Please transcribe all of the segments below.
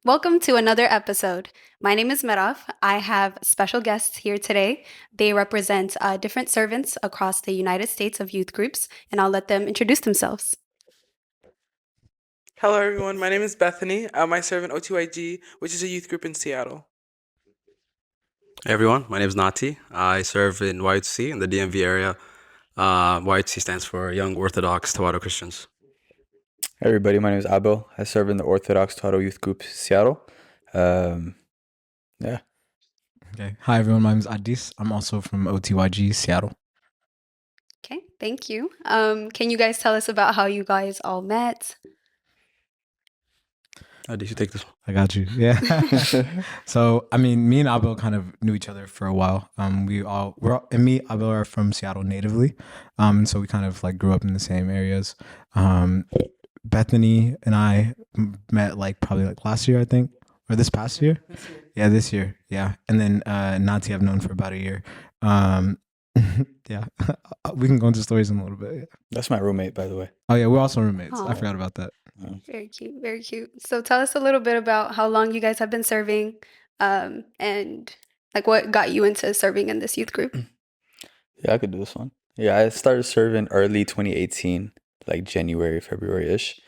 Welcome to another episode. My name is Merav. I have special guests here today. They represent different servants across the United States of youth groups, and I'll let them introduce themselves. Hello, everyone. My name is Bethany. I serve in OTYG, which is a youth group in Seattle. Hey everyone, my name is Nati. I serve in YOTC in the DMV area. YOTC stands for Young Orthodox Tawato Christians. Hey everybody, my name is Abel. I serve in the Orthodox Tawato Youth Group Seattle. Yeah. Okay. Hi everyone, my name is Adis. I'm also from OTYG Seattle. Okay, thank you. Can you guys tell us about how you guys all met? Did you take this one? I got you. Yeah. So, me and Abel kind of knew each other for a while. And me, Abel are from Seattle natively. So we kind of like grew up in the same areas. Bethany and I met probably last year, I think, or this past year. Yeah, this year. Yeah. And then Nati I've known for about a year. Yeah. We can go into stories in a little bit. Yeah. That's my roommate, by the way. Oh yeah, we're also roommates. Aw. I forgot about that. Very cute, very cute. So tell us a little bit about how long you guys have been serving, and what got you into serving in this youth group. Yeah, I could do this one. Yeah, I started serving early 2018, like January, February-ish.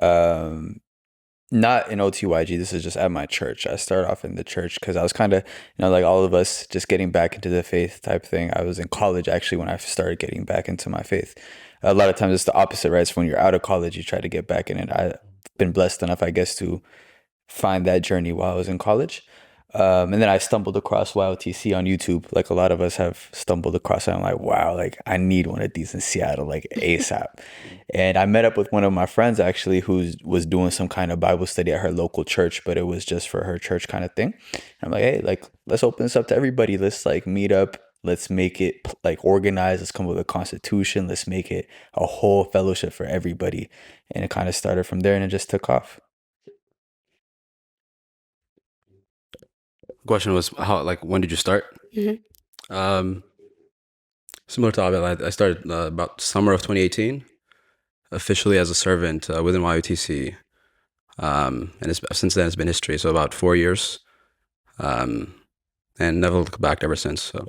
Not in OTYG, this is just at my church. I started off in the church because I was kind of, like all of us, just getting back into the faith type thing. I was in college actually when I started getting back into my faith. A lot of times it's the opposite, right? So when you're out of college, you try to get back in it. I've been blessed enough, I guess, to find that journey while I was in college. And then I stumbled across YOTC on YouTube, like a lot of us have stumbled across it. I'm like, wow, like I need one of these in Seattle, like ASAP. And I met up with one of my friends actually who was doing some kind of Bible study at her local church, but it was just for her church kind of thing. And I'm like, hey, like let's open this up to everybody. Let's like meet up. Let's make it like organized. Let's come up with a constitution. Let's make it a whole fellowship for everybody. And it kind of started from there and it just took off. The question was when did you start? Mm-hmm. Similar to Abel, I started about summer of 2018, officially as a servant within YOTC. And since then it's been history, so about 4 years. And never looked back ever since. So,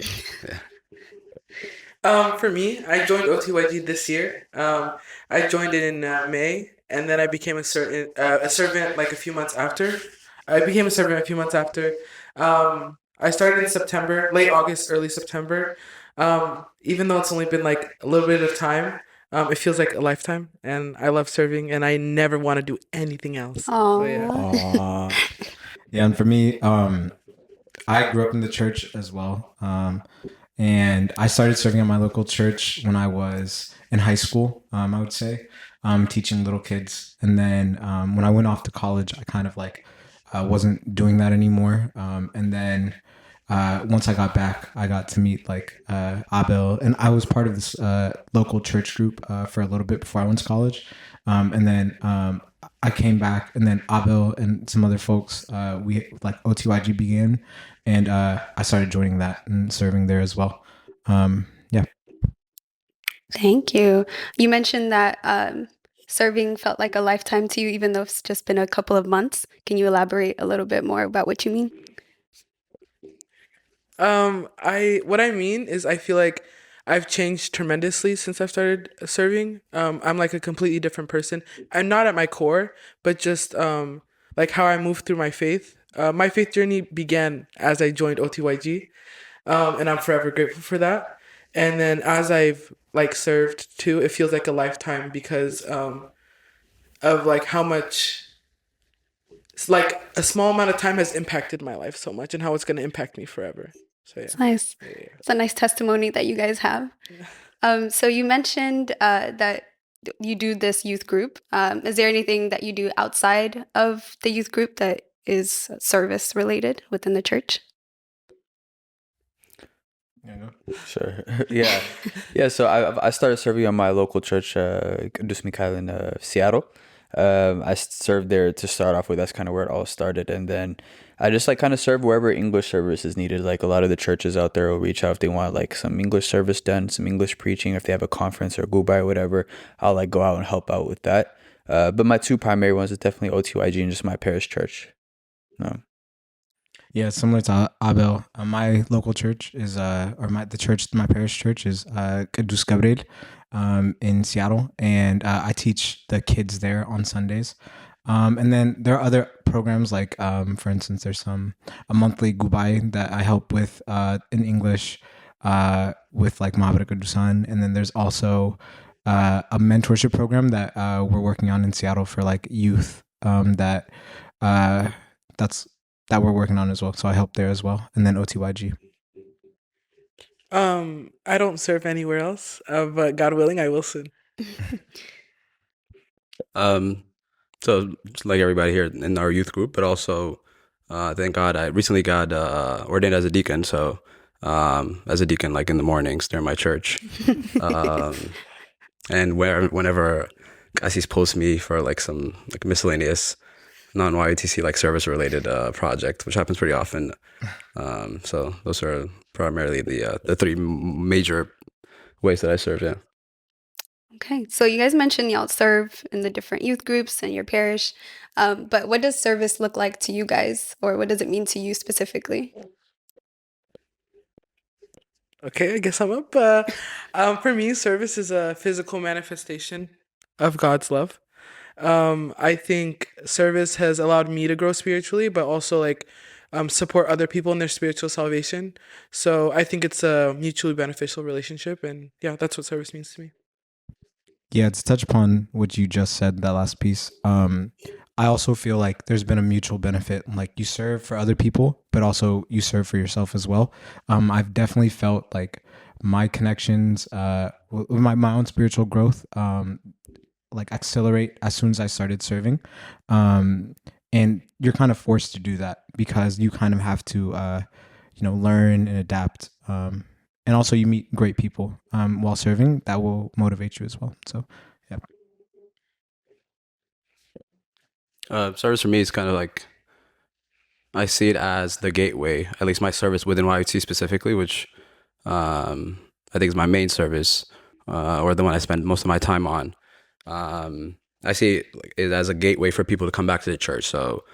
yeah. For me, I joined OTYG this year. I joined in May, and then I became a servant like a few months after. I started in September, late August, early September. Even though it's only been like a little bit of time, it feels like a lifetime, and I love serving, and I never want to do anything else. So, yeah. Aw. Yeah, and for me, I grew up in the church as well. And I started serving at my local church when I was in high school, I would say, teaching little kids. And then when I went off to college, I kind of wasn't doing that anymore. And then once I got back, I got to meet Abel, and I was part of this local church group for a little bit before I went to college. And then I came back, and then Abel and some other folks, we OTYG began, and I started joining that and serving there as well. Yeah. Thank you. You mentioned that serving felt like a lifetime to you, even though it's just been a couple of months. Can you elaborate a little bit more about what you mean? What I mean is I feel like I've changed tremendously since I've started serving. I'm like a completely different person. I'm not at my core, but just like how I moved through my faith. My faith journey began as I joined OTYG, and I'm forever grateful for that. And then as I've served too, it feels like a lifetime because of like how much it's like a small amount of time has impacted my life so much and how it's going to impact me forever. So yeah. It's nice. Yeah. It's a nice testimony that you guys have. So you mentioned that you do this youth group. Is there anything that you do outside of the youth group that is service related within the church? Sure. Yeah. So I started serving on my local church, Kudus Mikhail in Seattle. I served there to start off with. That's kind of where it all started, and then I just kind of serve wherever English service is needed. Like a lot of the churches out there will reach out if they want some English service done, some English preaching. If they have a conference or go by or whatever, I'll go out and help out with that. But my two primary ones is definitely OTYG and just my parish church. No. Yeah, similar to Abel. My local church is my parish church is Cadus Gabriel in Seattle, and I teach the kids there on Sundays. And then there are other programs like, for instance, there's a monthly gubai that I help with in English with like Mahabara Kadusan, and then there's also a mentorship program that we're working on in Seattle for like youth uh, that's that we're working on as well. So I help there as well. And then OTYG. I don't serve anywhere else, but God willing, I will soon. So just like everybody here in our youth group, but also thank God I recently got ordained as a deacon. So as a deacon, like in the mornings during my church, and whenever Cassis posts me for like some like miscellaneous non-YOTC like service related project, which happens pretty often. So those are primarily the three major ways that I serve. Yeah. Okay, so you guys mentioned y'all serve in the different youth groups in your parish, but what does service look like to you guys, or what does it mean to you specifically? Okay, I guess I'm up. For me, service is a physical manifestation of God's love. I think service has allowed me to grow spiritually, but also like support other people in their spiritual salvation. So I think it's a mutually beneficial relationship, and yeah, that's what service means to me. Yeah, to touch upon what you just said, that last piece. I also feel like there's been a mutual benefit. Like you serve for other people, but also you serve for yourself as well. I've definitely felt like my connections, with my own spiritual growth, like accelerate as soon as I started serving. And you're kind of forced to do that because you kind of have to, learn and adapt. And also you meet great people while serving that will motivate you as well. So, yeah. Service for me is kind of like I see it as the gateway. At least my service within YOTC specifically, which I think is my main service, or the one I spend most of my time on. I see it as a gateway for people to come back to the church. So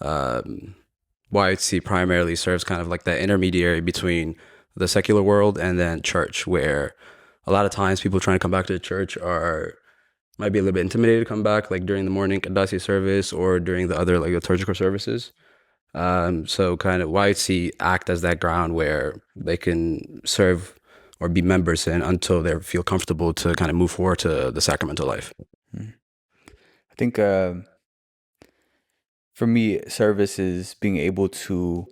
YOTC primarily serves kind of like that intermediary between the secular world and then church, where a lot of times people trying to come back to the church might be a little bit intimidated to come back, like during the morning Kadasi service or during the other like liturgical services. So kind of YOTC act as that ground where they can serve or be members in until they feel comfortable to kind of move forward to the sacramental life. I think for me, service is being able to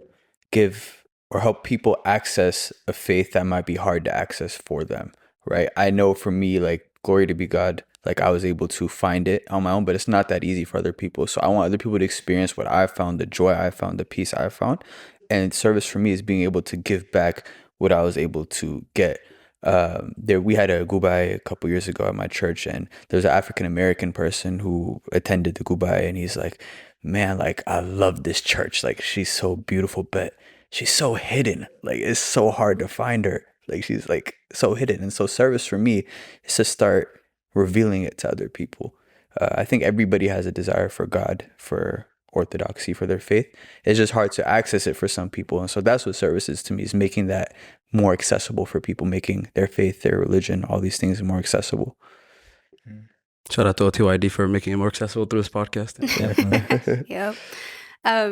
give or help people access a faith that might be hard to access for them, right? I know for me, like, glory to be God, like I was able to find it on my own, but it's not that easy for other people. So I want other people to experience what I found, the joy I found, the peace I found. And service for me is being able to give back what I was able to get. We had a gubai a couple years ago at my church, and there's an African American person who attended the gubai, and he's like, man, like I love this church. Like she's so beautiful, but she's so hidden. Like it's so hard to find her. Like she's like so hidden. And so service for me is to start revealing it to other people. I think everybody has a desire for God, for orthodoxy, for their faith. It's just hard to access it for some people. And so that's what service is to me, is making that more accessible for people, making their faith, their religion, all these things more accessible. Shout out to OTYD for making it more accessible through this podcast. Yep.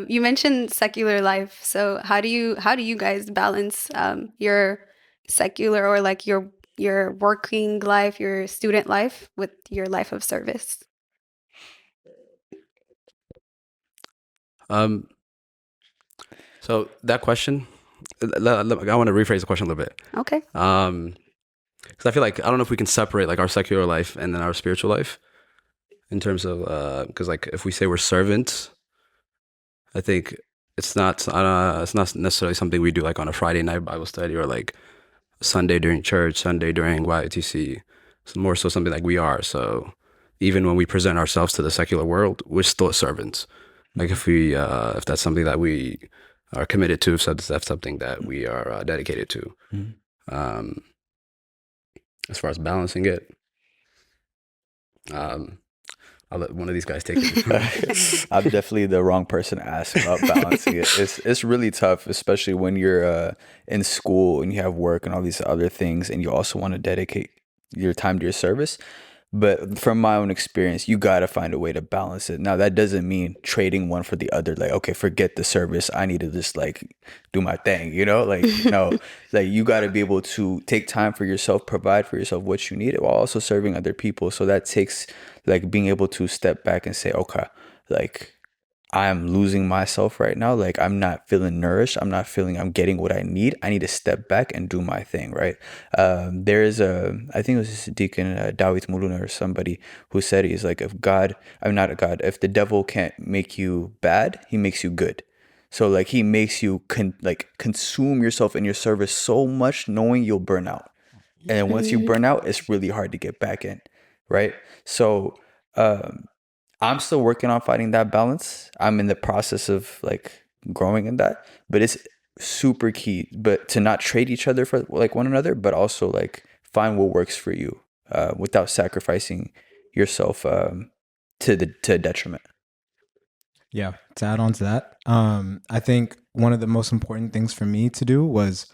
You mentioned secular life. So how do you guys balance your secular or like your working life, your student life with your life of service? So that question, I want to rephrase the question a little bit. Okay. Because I feel like I don't know if we can separate like our secular life and then our spiritual life in terms of because like if we say we're servants, I think it's not necessarily something we do like on a Friday night Bible study or like Sunday during church, Sunday during YOTC. It's more so something like we are. So even when we present ourselves to the secular world, we're still servants. Like if that's something that we are committed to, if that's something that we are dedicated to. As far as balancing it, I'll let one of these guys take it. I'm definitely the wrong person to ask about balancing it. It's really tough, especially when you're in school and you have work and all these other things, and you also want to dedicate your time to your service. But from my own experience, you gotta find a way to balance it. Now that doesn't mean trading one for the other. Like, okay, forget the service. I need to just like do my thing, you know? Like, no, like you gotta be able to take time for yourself, provide for yourself what you need while also serving other people. So that takes like being able to step back and say, okay, like I'm losing myself right now. Like I'm not feeling nourished. I'm not feeling I'm getting what I need. I need to step back and do my thing, right? There is I think it was Deacon Dawit Muluna or somebody who said, he's like, if God, I'm not a God, if the devil can't make you bad, he makes you good. So like he makes you consume yourself in your service so much knowing you'll burn out. And then once you burn out, it's really hard to get back in, right? So I'm still working on finding that balance. I'm in the process of like growing in that, but it's super key. But to not trade each other for like one another, but also like find what works for you without sacrificing yourself to detriment. Yeah, to add on to that, I think one of the most important things for me to do was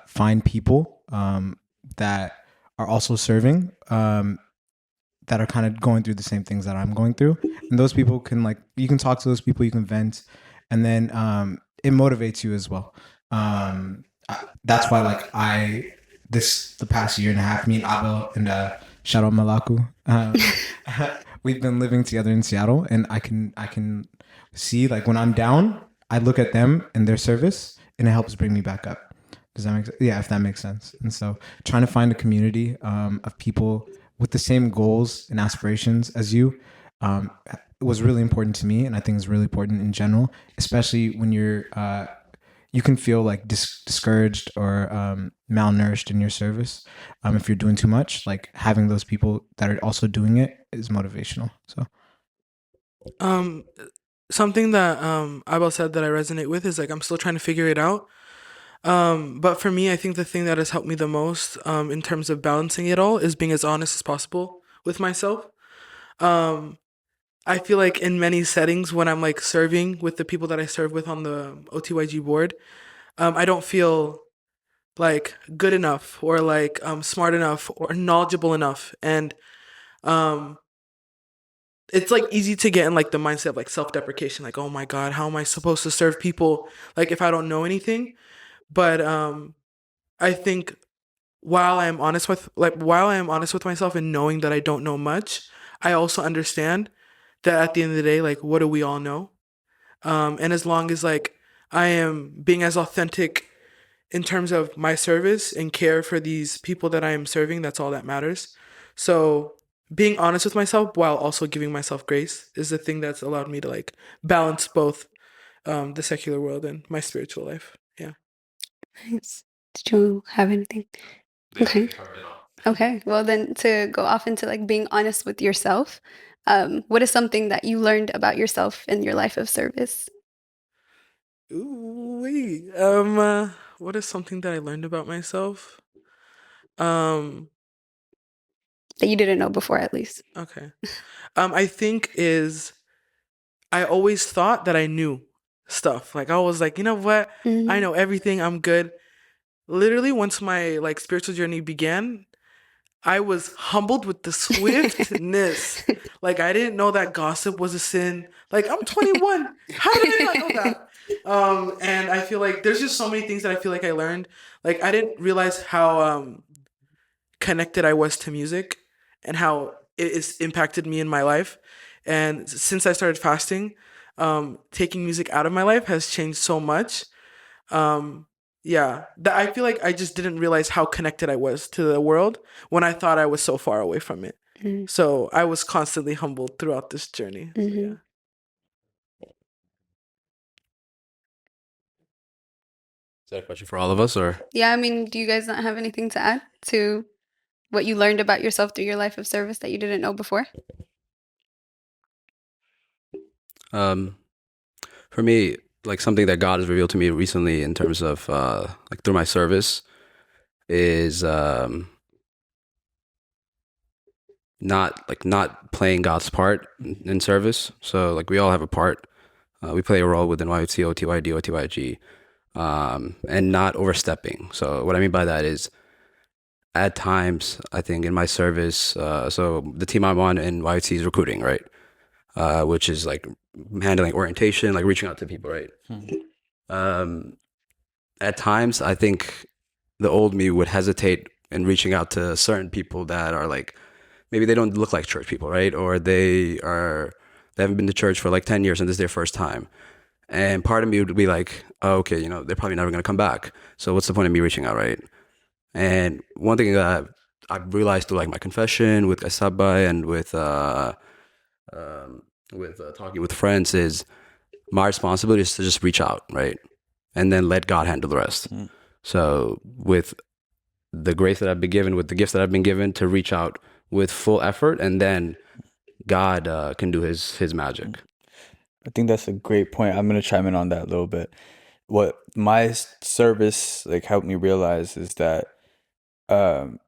find people that are also serving, that are kind of going through the same things that I'm going through. And those people can like, you can talk to those people, you can vent, and then it motivates you as well. That's why like the past year and a half, me and Abel and shout out Malaku, we've been living together in Seattle, and I can see like when I'm down, I look at them and their service, and it helps bring me back up. Does that make sense? Yeah, if that makes sense. And so trying to find a community of people with the same goals and aspirations as you was really important to me, and I think it's really important in general, especially when you can feel like discouraged or malnourished in your service if you're doing too much. Like having those people that are also doing it is motivational. So something that Abel said that I resonate with is like I'm still trying to figure it out. But for me, I think the thing that has helped me the most in terms of balancing it all is being as honest as possible with myself. I feel like in many settings when I'm like serving with the people that I serve with on the OTYG board, I don't feel like good enough or like smart enough or knowledgeable enough. And it's like easy to get in like the mindset of like self-deprecation, like, oh my God, how am I supposed to serve people like if I don't know anything? But I think while I am honest with myself and knowing that I don't know much, I also understand that at the end of the day, like, what do we all know? And as long as like I am being as authentic in terms of my service and care for these people that I am serving, that's all that matters. So being honest with myself while also giving myself grace is the thing that's allowed me to like balance both the secular world and my spiritual life. Yeah. Nice. Did you have anything? Okay. Okay. Well, then to go off into like being honest with yourself, what is something that you learned about yourself in your life of service? Ooh, wait. What is something that I learned about myself? That you didn't know before, at least. Okay. I think is I always thought that I knew stuff. Like I was like, you know what? I know everything. I'm good. Literally, once my like spiritual journey began, I was humbled with the swiftness. Like I didn't know that gossip was a sin. Like I'm 21. How did I not know that? And I feel like there's just so many things that I feel like I learned. Like I didn't realize how connected I was to music and how it has impacted me in my life. And since I started fasting, taking music out of my life has changed so much. Yeah, that I feel like I just didn't realize how connected I was to the world when I thought I was so far away from it. So I was constantly humbled throughout this journey. So, yeah. Is that a question for all of us, or? Yeah, I mean, do you guys not have anything to add to what you learned about yourself through your life of service that you didn't know before? For me, like something that God has revealed to me recently in terms of like through my service is not playing God's part in service. So like we all have a part. We play a role within YOTC, OTYD, OTYG, and not overstepping. So what I mean by that is, at times, I think in my service, so the team I'm on in YOTC is recruiting, right? Which is like handling orientation, like reaching out to people, right? At times, I think the old me would hesitate in reaching out to certain people that are like, maybe they don't look like church people, right? Or they haven't been to church for like 10 years and this is their first time. And part of me would be like, oh, okay, they're probably never going to come back. So what's the point of me reaching out, right? And one thing that I've realized through like my confession with Kasaba and with talking with friends is my responsibility is to just reach out, right? And then let God handle the rest. So with the grace that I've been given, with the gifts that I've been given, to reach out with full effort, and then God can do his magic. I think that's a great point. I'm gonna chime in on that a little bit. What my service like helped me realize is that, and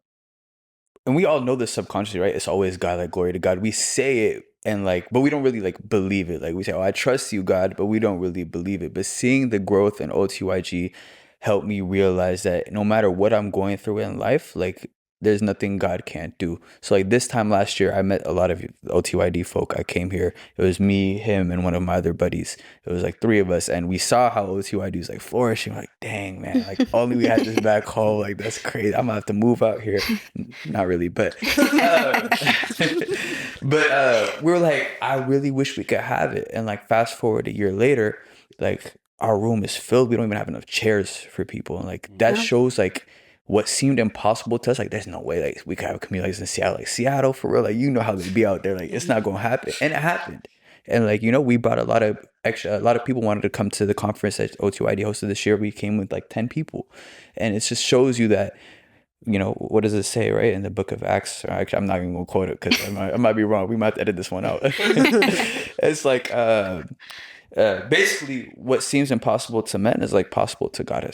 we all know this subconsciously, right? It's always God, like glory to God. We say it and like, but we don't really like believe it. Like we say, "Oh, I trust you, God," but we don't really believe it. But seeing the growth in OTYG helped me realize that no matter what I'm going through in life, like there's nothing God can't do. So like this time last year, I met a lot of OTYD folk. I came here. It was me, him, and one of my other buddies. It was like 3 of us, and we saw how OTYD is like flourishing. Like, dang, man, like only we had this back home. Like that's crazy. I'm gonna have to move out here. Not really, but we were like, I really wish we could have it. And like fast forward a year later, like our room is filled. We don't even have enough chairs for people, and like that shows like what seemed impossible to us. Like there's no way like we could have a community like this in Seattle. Like Seattle for real, like how they be out there. Like it's not gonna happen. And it happened. And like, we brought a lot of people wanted to come to the conference that OTYD hosted this year. We came with like 10 people. And it just shows you that, what does it say, right? In the book of Acts, actually, I'm not even gonna quote it because I might be wrong. We might have to edit this one out. It's like, basically what seems impossible to men is like possible to God.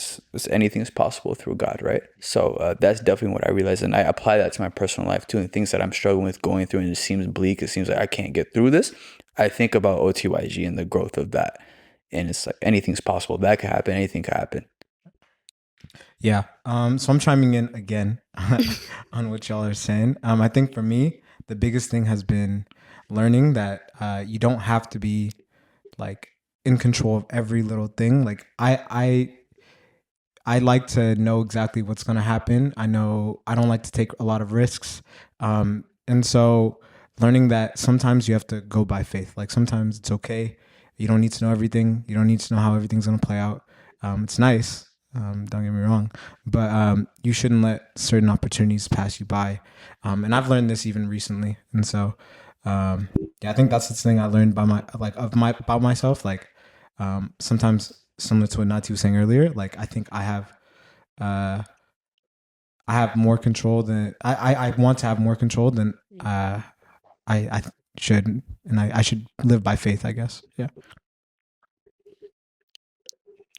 Anything is possible through God, right? So that's definitely what I realized, and I apply that to my personal life too, and things that I'm struggling with going through, and it seems bleak, it seems like I can't get through this. I think about OTYG and the growth of that, and it's like anything's possible. That could happen. Anything could happen. Yeah. So I'm chiming in again on what y'all are saying. I think for me, the biggest thing has been learning that you don't have to be like in control of every little thing. Like I like to know exactly what's going to happen. I know I don't like to take a lot of risks. And so learning that sometimes you have to go by faith. Like sometimes it's okay. You don't need to know everything. You don't need to know how everything's going to play out. It's nice. Don't get me wrong, but you shouldn't let certain opportunities pass you by. And I've learned this even recently. And so yeah, I think that's the thing I learned about myself. Like sometimes similar to what Nati was saying earlier, like I think I have more control than I want to have more control than I should, and I should live by faith, I guess. Yeah.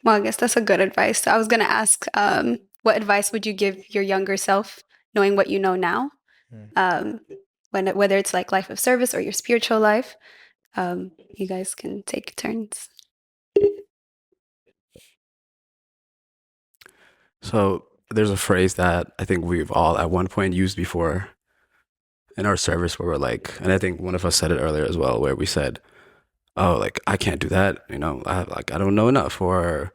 Well, I guess that's a good advice. I was going to ask, what advice would you give your younger self, knowing what you know now? Whether it's like life of service or your spiritual life, you guys can take turns. So there's a phrase that I think we've all at one point used before in our service where we're like, and I think one of us said it earlier as well, where we said, oh, like, I can't do that. I don't know enough, or,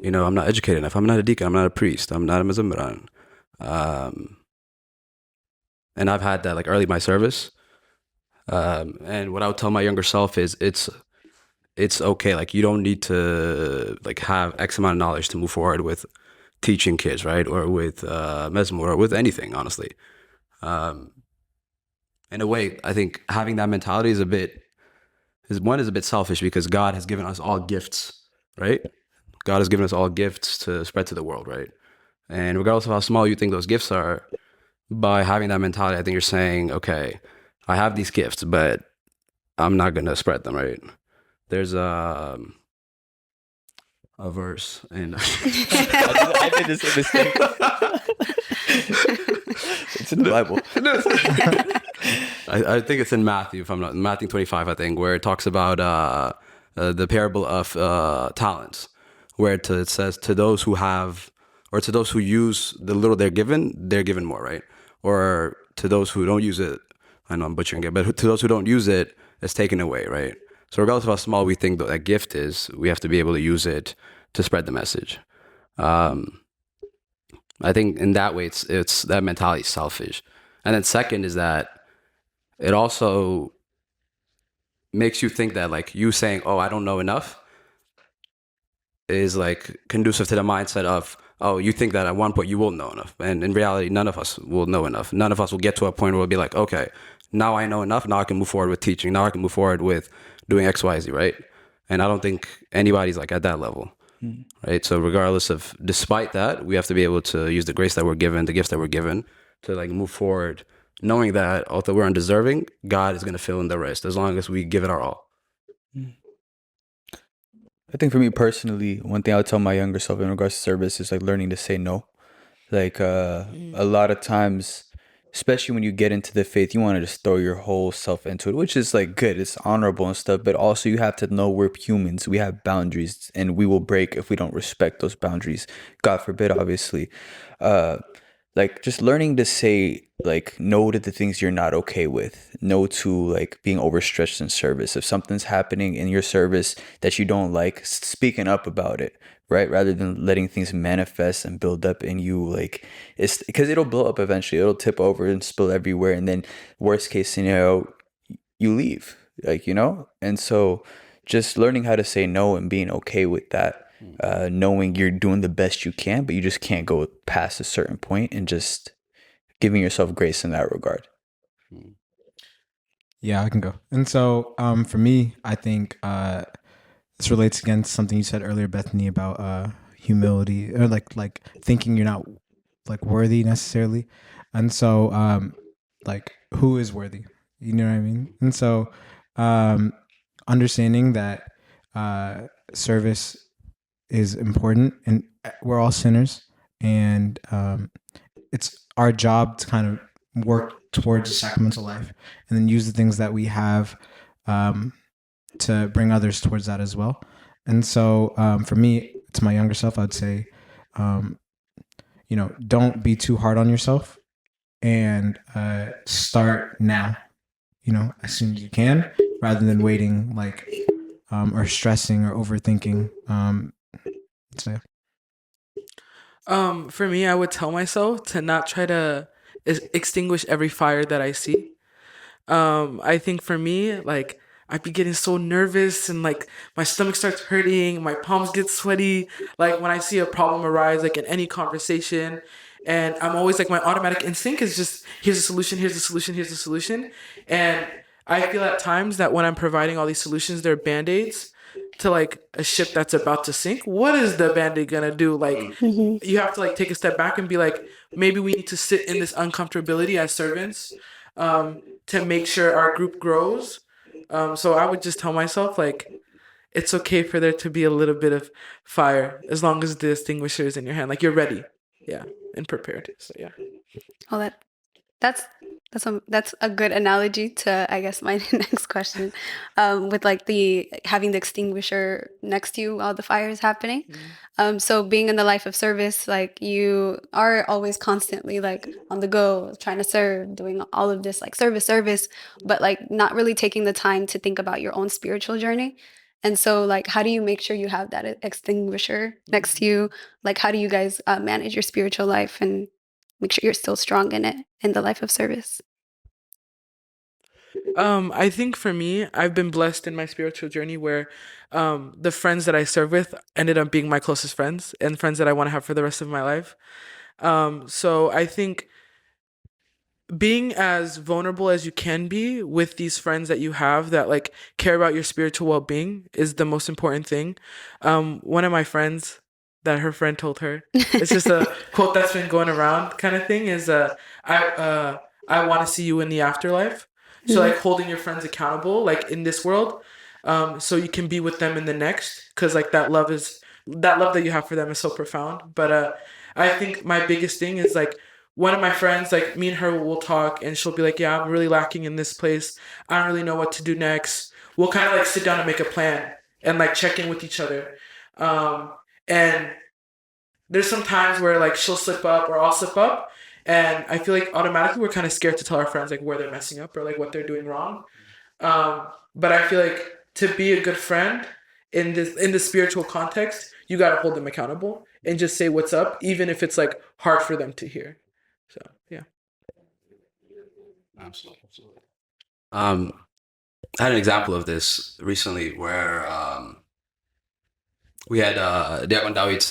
I'm not educated enough. I'm not a deacon. I'm not a priest. I'm not a mezumran. And I've had that like early in my service. And what I would tell my younger self is it's okay. Like you don't need to like have X amount of knowledge to move forward with teaching kids, right? Or with mesmo, or with anything, honestly. In a way, I think having that mentality is a bit selfish, because God has given us all gifts, right? God has given us all gifts to spread to the world, right? And regardless of how small you think those gifts are, by having that mentality, I think you're saying, okay, I have these gifts, but I'm not going to spread them, right? There's a verse, and I did the same mistake. It's in the Bible. I think it's in Matthew, if I'm not Matthew 25, I think, where it talks about the parable of talents, where it says to those who have, or to those who use the little they're given more, right? Or to those who don't use it, I know I'm butchering it, but to those who don't use it, it's taken away, right? So regardless of how small we think that gift is, we have to be able to use it to spread the message. I think in that way, it's that mentality is selfish. And then second is that it also makes you think that like you saying, "Oh, I don't know enough," is like conducive to the mindset of, "Oh, you think that at one point you will know enough," and in reality, none of us will know enough. None of us will get to a point where we'll be like, "Okay, now I know enough. Now I can move forward with teaching. Now I can move forward with doing X, Y, Z." Right? And I don't think anybody's like at that level. Right. So regardless of, despite that, we have to be able to use the grace that we're given, the gifts that we're given, to like move forward, knowing that although we're undeserving, God is going to fill in the rest as long as we give it our all. I think for me personally, one thing I would tell my younger self in regards to service is like learning to say no. Like a lot of times, especially when you get into the faith, you want to just throw your whole self into it, which is like good, it's honorable and stuff. But also, you have to know we're humans, we have boundaries, and we will break if we don't respect those boundaries. God forbid, obviously. Like just learning to say like no to the things you're not okay with, no to like being overstretched in service. If something's happening in your service that you don't like, speaking up about it, right? Rather than letting things manifest and build up in you. Like it's because it'll blow up eventually, it'll tip over and spill everywhere, and then worst case scenario, you leave, like, you know. And so just learning how to say no and being okay with that, knowing you're doing the best you can, but you just can't go past a certain point, and just giving yourself grace in that regard. Yeah, I can go. And so for me, I think this relates again to something you said earlier, Bethany, about humility, or like thinking you're not like worthy necessarily. And so like who is worthy? You know what I mean? And so understanding that service is important, and we're all sinners, and it's our job to kind of work towards a sacramental life, and then use the things that we have to bring others towards that as well. And so for me, to my younger self, I'd say, you know, don't be too hard on yourself, and start now, you know, as soon as you can, rather than waiting, like, or stressing or overthinking. So For me, I would tell myself to not try to extinguish every fire that I see. I think for me, like, I'd be getting so nervous and like my stomach starts hurting, my palms get sweaty, like when I see a problem arise, like in any conversation. And I'm always like, my automatic instinct is just, here's a solution, here's a solution, here's a solution. And I feel at times that when I'm providing all these solutions, they're band-aids to like a ship that's about to sink. What is the band-aid gonna do? Like, you have to like take a step back and be like, maybe we need to sit in this uncomfortability as servants, to make sure our group grows. So I would just tell myself, like, it's okay for there to be a little bit of fire as long as the extinguisher is in your hand. Like, you're ready. Yeah. And prepared. So yeah. Well, that's a good analogy to, I guess, my next question, with like the having the extinguisher next to you while the fire is happening. So being in the life of service, like you are always constantly like on the go, trying to serve, doing all of this like service, but like not really taking the time to think about your own spiritual journey. And so, like, how do you make sure you have that extinguisher next to you? Like, how do you guys manage your spiritual life and make sure you're still strong in it, in the life of service? I think for me, I've been blessed in my spiritual journey where the friends that I serve with ended up being my closest friends and friends that I want to have for the rest of my life. So I think being as vulnerable as you can be with these friends that you have that like care about your spiritual well-being is the most important thing. One of my friends, that her friend told her, it's just a quote that's been going around kind of thing, is I want to see you in the afterlife. So like holding your friends accountable like in this world, so you can be with them in the next, because like that love that you have for them is so profound. But I think my biggest thing is like one of my friends, like me and her will talk, and she'll be like, yeah, I'm really lacking in this place. I don't really know what to do next. We'll kind of like sit down and make a plan and like check in with each other. And there's some times where like she'll slip up or I'll slip up, and I feel like automatically we're kind of scared to tell our friends like where they're messing up or like what they're doing wrong. But I feel like to be a good friend in the spiritual context, you gotta hold them accountable and just say what's up, even if it's like hard for them to hear. So yeah. Absolutely. I had an example of this recently where we had Deacon Dawit's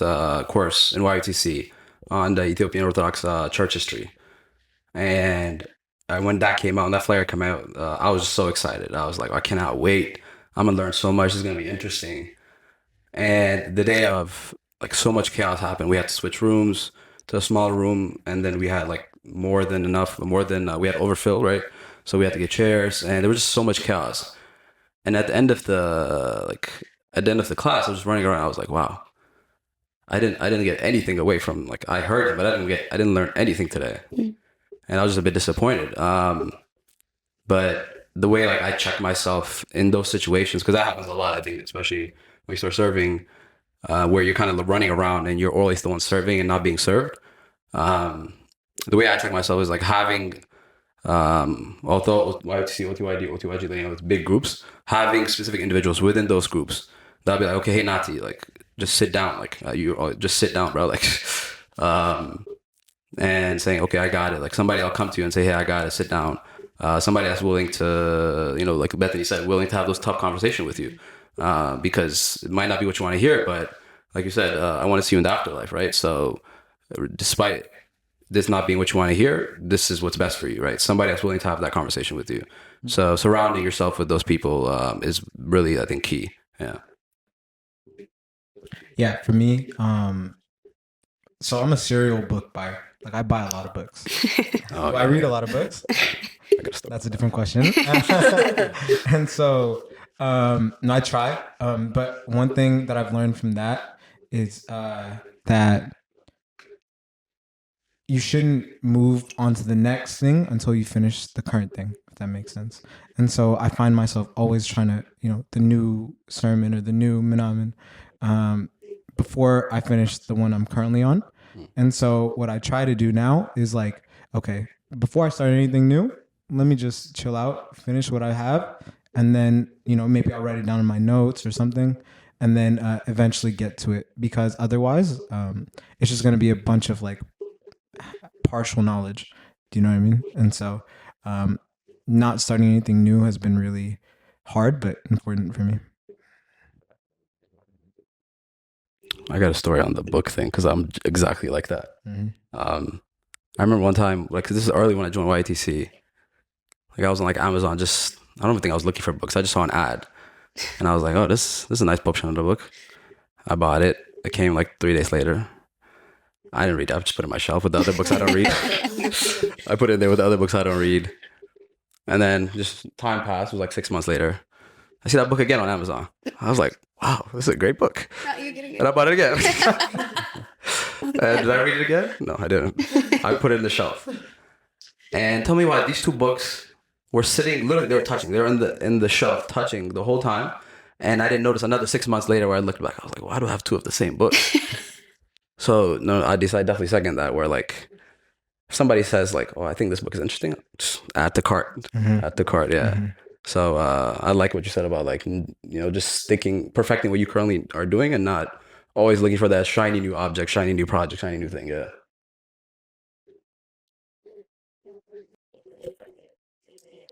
course in YOTC on the Ethiopian Orthodox church history. And when that came out, and that flyer came out, I was just so excited. I was like, I cannot wait. I'm going to learn so much. This is going to be interesting. And the day of, like, so much chaos happened. We had to switch rooms to a smaller room, and then we had, like, more than we had overfill, right? So we had to get chairs, and there was just so much chaos. And at the end of the class, I was just running around. I was like, wow, I didn't get anything away from, like, I heard it, but I didn't learn anything today. And I was just a bit disappointed. But the way, like, I check myself in those situations, because that happens a lot, I think, especially when you start serving, where you're kind of running around and you're always the one serving and not being served. The way I check myself is like having, although YOTC, OTYD, OTYG, you know, it's big groups, having specific individuals within those groups. That'll be like, okay, hey, Nati, like, just sit down. Like, just sit down, bro. Like, and saying, okay, I got it. Like, somebody will come to you and say, hey, I got it, sit down. Somebody that's willing to, you know, like Bethany said, willing to have those tough conversations with you. Because it might not be what you want to hear, but like you said, I want to see you in the afterlife, right? So despite this not being what you want to hear, this is what's best for you, right? Somebody that's willing to have that conversation with you. So surrounding yourself with those people is really, I think, key. Yeah. Yeah, for me, so I'm a serial book buyer. Like, I buy a lot of books. Oh, Do I read a lot of books? That's a different question. And so, no, I try. But one thing that I've learned from that is that you shouldn't move on to the next thing until you finish the current thing, if that makes sense. And so I find myself always trying to, you know, the new sermon or the new minamin, before I finish the one I'm currently on. And so what I try to do now is like, okay, before I start anything new, let me just chill out, finish what I have, and then, you know, maybe I'll write it down in my notes or something, and then eventually get to it. Because otherwise, it's just going to be a bunch of like partial knowledge. Do you know what I mean? And so not starting anything new has been really hard, but important for me. I got a story on the book thing because I'm exactly like that. Mm-hmm. I remember one time, like, this is early when I joined YTC. Like, I was on like Amazon, I don't even think I was looking for books. I just saw an ad, and I was like, oh, this is a nice Pope Shenandoah book. I bought it. It came like 3 days later. I didn't read it. I just put it on my shelf with the other books I don't read. I put it there with the other books I don't read. And then just time passed. It was like 6 months later. I see that book again on Amazon. I was like, wow, this is a great book. And I bought it again. And did I read it again? No, I didn't. I put it in the shelf. And tell me why these two books were sitting, literally they were touching. They were in the shelf touching the whole time. And I didn't notice another 6 months later where I looked back. I was like, why do I have two of the same book? So no, I definitely second that, where like if somebody says like, oh, I think this book is interesting, just add to cart. Mm-hmm. Add to cart, yeah. Mm-hmm. So I like what you said about like, you know, just perfecting what you currently are doing and not always looking for that shiny new object, shiny new project, shiny new thing. Yeah.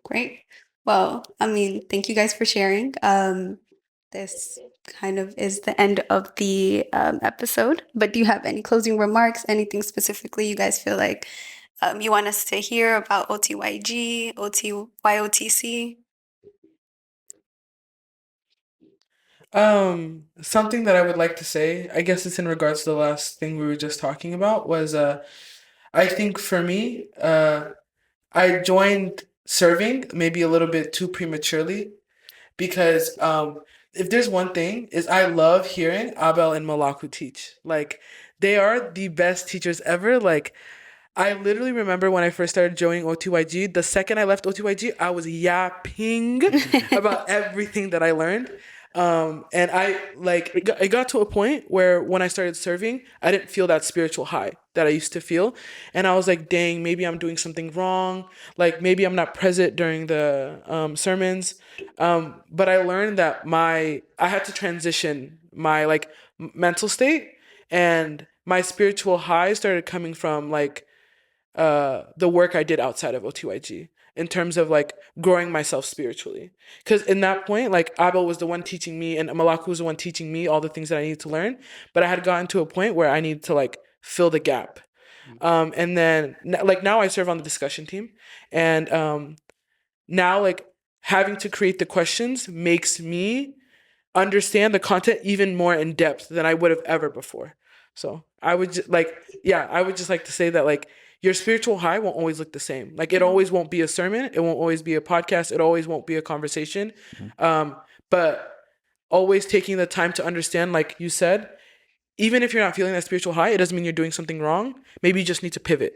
Great. Well, I mean, thank you guys for sharing. This kind of is the end of the episode, but do you have any closing remarks, anything specifically you guys feel like you want us to hear about OTYG, YOTC? Something that I would like to say, I guess it's in regards to the last thing we were just talking about, was I think for me, I joined serving maybe a little bit too prematurely, because if there's one thing, is I love hearing Abel and Malaku teach. Like, they are the best teachers ever. Like, I literally remember when I first started joining OTYG, the second I left OTYG, I was yapping about everything that I learned. And it got to a point where when I started serving, I didn't feel that spiritual high that I used to feel. And I was like, dang, maybe I'm doing something wrong. Like maybe I'm not present during the sermons. But I learned that I had to transition my mental state, and my spiritual high started coming from the work I did outside of OTYG in terms of growing myself spiritually. Because in that point, Abel was the one teaching me and Malaku was the one teaching me all the things that I needed to learn. But I had gotten to a point where I needed to fill the gap. And then now I serve on the discussion team. And now having to create the questions makes me understand the content even more in depth than I would have ever before. So I would just I would just like to say that your spiritual high won't always look the same. It always won't be a sermon. It won't always be a podcast. It always won't be a conversation. But always taking the time to understand, like you said, even if you're not feeling that spiritual high, it doesn't mean you're doing something wrong. Maybe you just need to pivot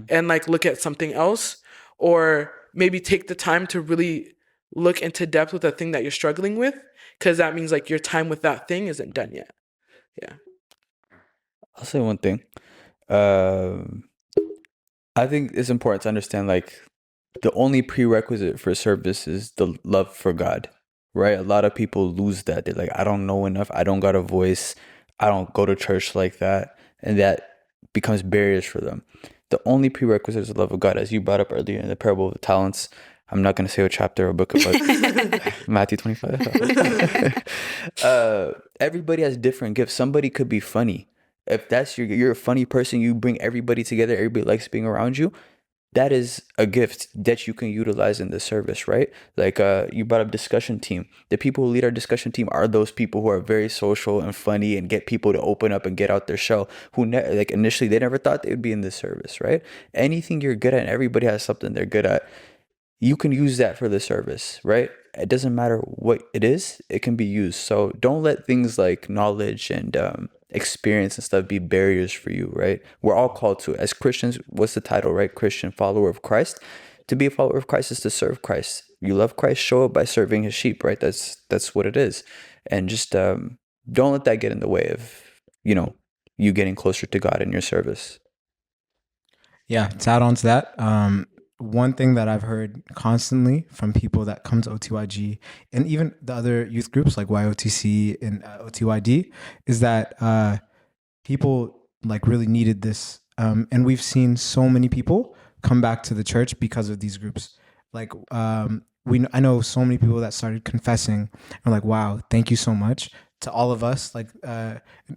and look at something else, or maybe take the time to really look into depth with the thing that you're struggling with, because that means your time with that thing isn't done yet. Yeah. I'll say one thing. I think it's important to understand the only prerequisite for service is the love for God, right? A lot of people lose that. They're like, I don't know enough. I don't got a voice. I don't go to church like that. And that becomes barriers for them. The only prerequisite is the love of God, as you brought up earlier in the parable of the talents. I'm not going to say what chapter or book about Matthew 25. Everybody has different gifts. Somebody could be funny. If that's you're a funny person, you bring everybody together, everybody likes being around you. That is a gift that you can utilize in the service, right? You brought up discussion team. The people who lead our discussion team are those people who are very social and funny and get people to open up and get out their shell, who initially they never thought they would be in this service, right? Anything you're good at, and everybody has something they're good at, you can use that for the service, right? It doesn't matter what it is, it can be used. So don't let things like knowledge and experience and stuff be barriers for you, right? We're all called to, as Christians, what's the title, right? Christian, follower of Christ. To be a follower of Christ is to serve Christ. You love Christ, show it by serving his sheep, right? That's what it is. And just don't let that get in the way of, you getting closer to God in your service. Yeah, to add on to that, one thing that I've heard constantly from people that come to OTYG and even the other youth groups like YOTC and OTYD is that people really needed this. And we've seen so many people come back to the church because of these groups. I know so many people that started confessing and like, wow, thank you so much to all of us,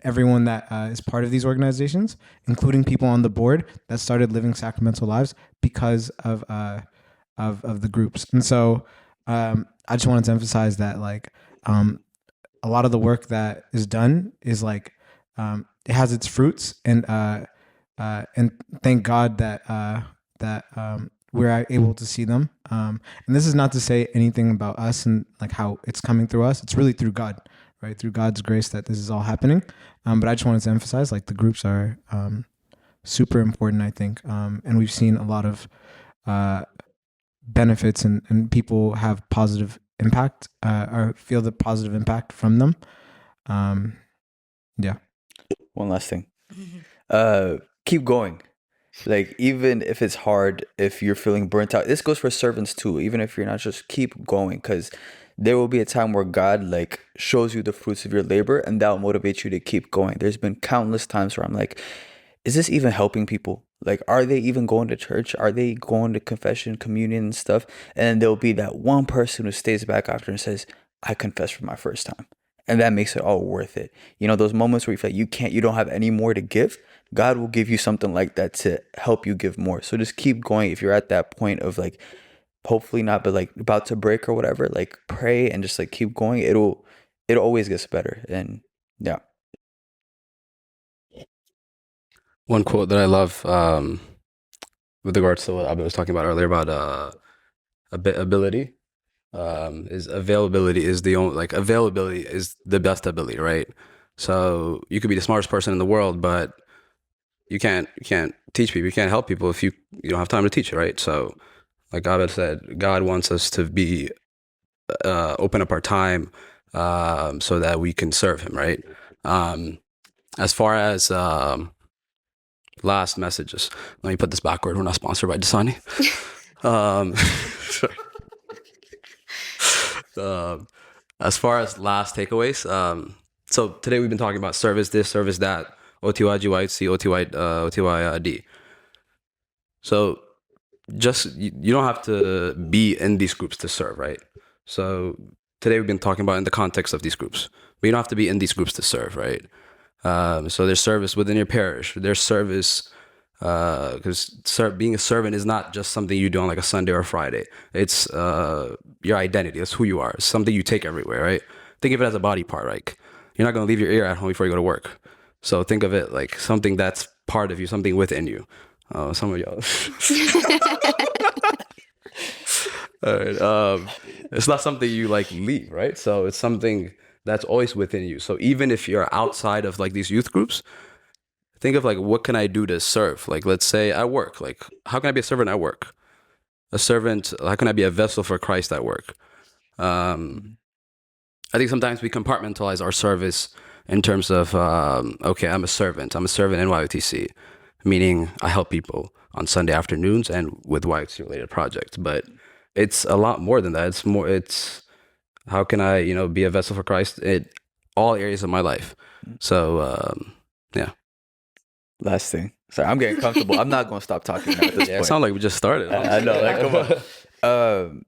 everyone that is part of these organizations, including people on the board that started living sacramental lives because of the groups. And so I just wanted to emphasize that a lot of the work that is done is it has its fruits, and thank God that we're able to see them. And this is not to say anything about us and how it's coming through us. It's really through God, right? Through God's grace that this is all happening. But I just wanted to emphasize the groups are super important, I think. And we've seen a lot of benefits and people have positive impact or feel the positive impact from them. Yeah. One last thing. Keep going. Even if it's hard, if you're feeling burnt out, this goes for servants too. Even if you're not, just keep going, because there will be a time where God shows you the fruits of your labor, and that will motivate you to keep going. There's been countless times where I'm like, is this even helping people? Are they even going to church? Are they going to confession, communion and stuff? And there'll be that one person who stays back after and says, I confessed for my first time. And that makes it all worth it. Those moments where you feel like you don't have any more to give, God will give you something like that to help you give more. So just keep going. If you're at that point of hopefully not, but about to break or whatever, pray and just keep going. It always gets better. And yeah. One quote that I love with regards to what I was talking about earlier about ability is availability is the only availability is the best ability, right? So you could be the smartest person in the world, but you can't teach people. You can't help people if you don't have time to teach it, right? So, like Abed said, God wants us to be open up our time so that we can serve Him, right? As far as last messages, let me put this backward. We're not sponsored by Dasani. As far as last takeaways, so today we've been talking about service this, service that, OTYG, YOTC, OTYD. So just, you don't have to be in these groups to serve, right? So today we've been talking about in the context of these groups, but you don't have to be in these groups to serve, right? So there's service within your parish. There's service, because being a servant is not just something you do on like a Sunday or a Friday. It's your identity. It's who you are. It's something you take everywhere, right? Think of it as a body part. Like, you're not going to leave your ear at home before you go to work. So think of it like something that's part of you, something within you. Some of y'all. All right. It's not something you like leave, right? So it's something that's always within you. So even if you're outside of like these youth groups, think of like, what can I do to serve? Like, let's say I work. Like, how can I be a servant at work? A servant, how can I be a vessel for Christ at work? I think sometimes we compartmentalize our service in terms of, okay, I'm a servant. I'm a servant in YOTC, meaning I help people on Sunday afternoons and with YOTC related projects. But it's a lot more than that. It's how can I, be a vessel for Christ in all areas of my life. So, yeah. Last thing. Sorry, I'm getting comfortable. I'm not going to stop talking now at this point. It sounds like we just started. I know. Like, come on.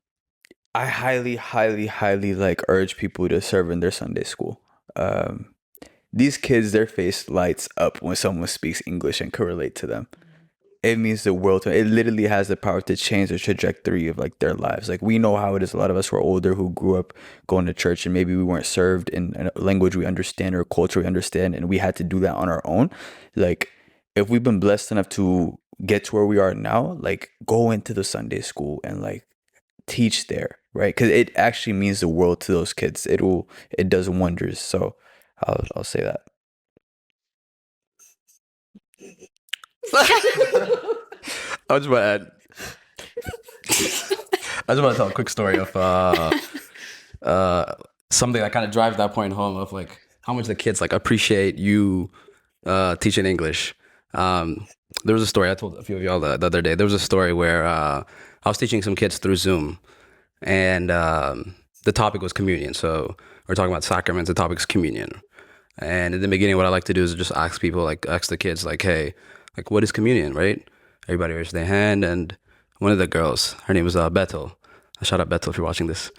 I highly, highly, highly like urge people to serve in their Sunday school. These kids, their face lights up when someone speaks English and can relate to them. It means the world to them. It literally has the power to change the trajectory of like their lives. Like, we know how it is. A lot of us who are older who grew up going to church and maybe we weren't served in a language we understand or culture we understand, and we had to do that on our own. Like, if we've been blessed enough to get to where we are now, like, go into the Sunday school and like teach there, right? Because it actually means the world to those kids. It does wonders. So I'll say that. I just want to add. I just want to tell a quick story of something that kind of drives that point home of like how much the kids like appreciate you teaching English. There was a story I told a few of y'all the other day. There was a story where I was teaching some kids through Zoom, and the topic was communion. So we're talking about sacraments. The topic is communion. And in the beginning, what I like to do is just ask people, like ask the kids, like, hey, like, what is communion, right? Everybody raised their hand, and one of the girls, her name was Bethel. Shout out Bethel if you're watching this,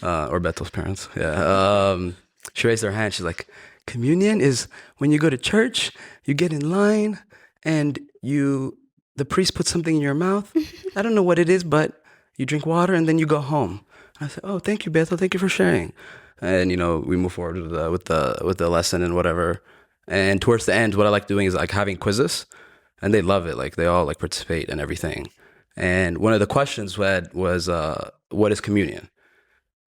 or Bethel's parents. Yeah. She raised her hand. She's like, communion is when you go to church, you get in line, and the priest puts something in your mouth. I don't know what it is, but you drink water and then you go home. I said, oh, thank you, Bethel. Thank you for sharing. And, we move forward with the lesson and whatever. And towards the end, what I like doing is like having quizzes, and they love it. Like, they all like participate and everything. And one of the questions was what is communion?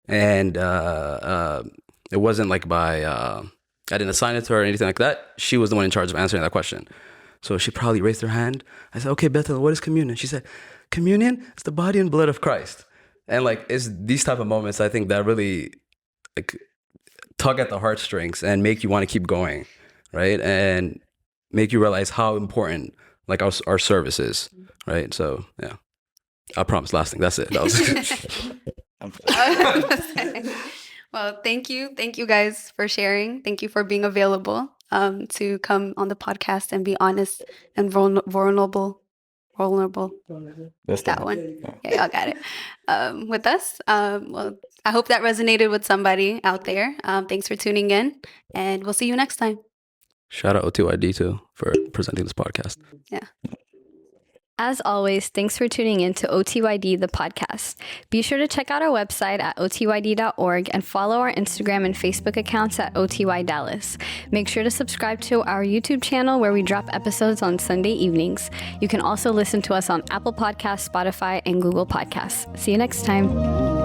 And it wasn't like I didn't assign it to her or anything like that. She was the one in charge of answering that question. So she probably raised her hand. I said, okay, Bethel, what is communion? She said, communion is the body and blood of Christ. And like, it's these type of moments, I think, that really like tug at the heartstrings and make you want to keep going, right? And make you realize how important like our service is, right? So yeah, I promise. Last thing, that's it. That was Well, thank you guys for sharing. Thank you for being available to come on the podcast and be honest and vulnerable. That's that one. Yeah, y'all got it. With us. Well, I hope that resonated with somebody out there. Thanks for tuning in, and we'll see you next time. Shout out OTYD too for presenting this podcast. Yeah. As always, thanks for tuning in to OTYD, the podcast. Be sure to check out our website at otyd.org and follow our Instagram and Facebook accounts at OTYDallas. Make sure to subscribe to our YouTube channel where we drop episodes on Sunday evenings. You can also listen to us on Apple Podcasts, Spotify, and Google Podcasts. See you next time.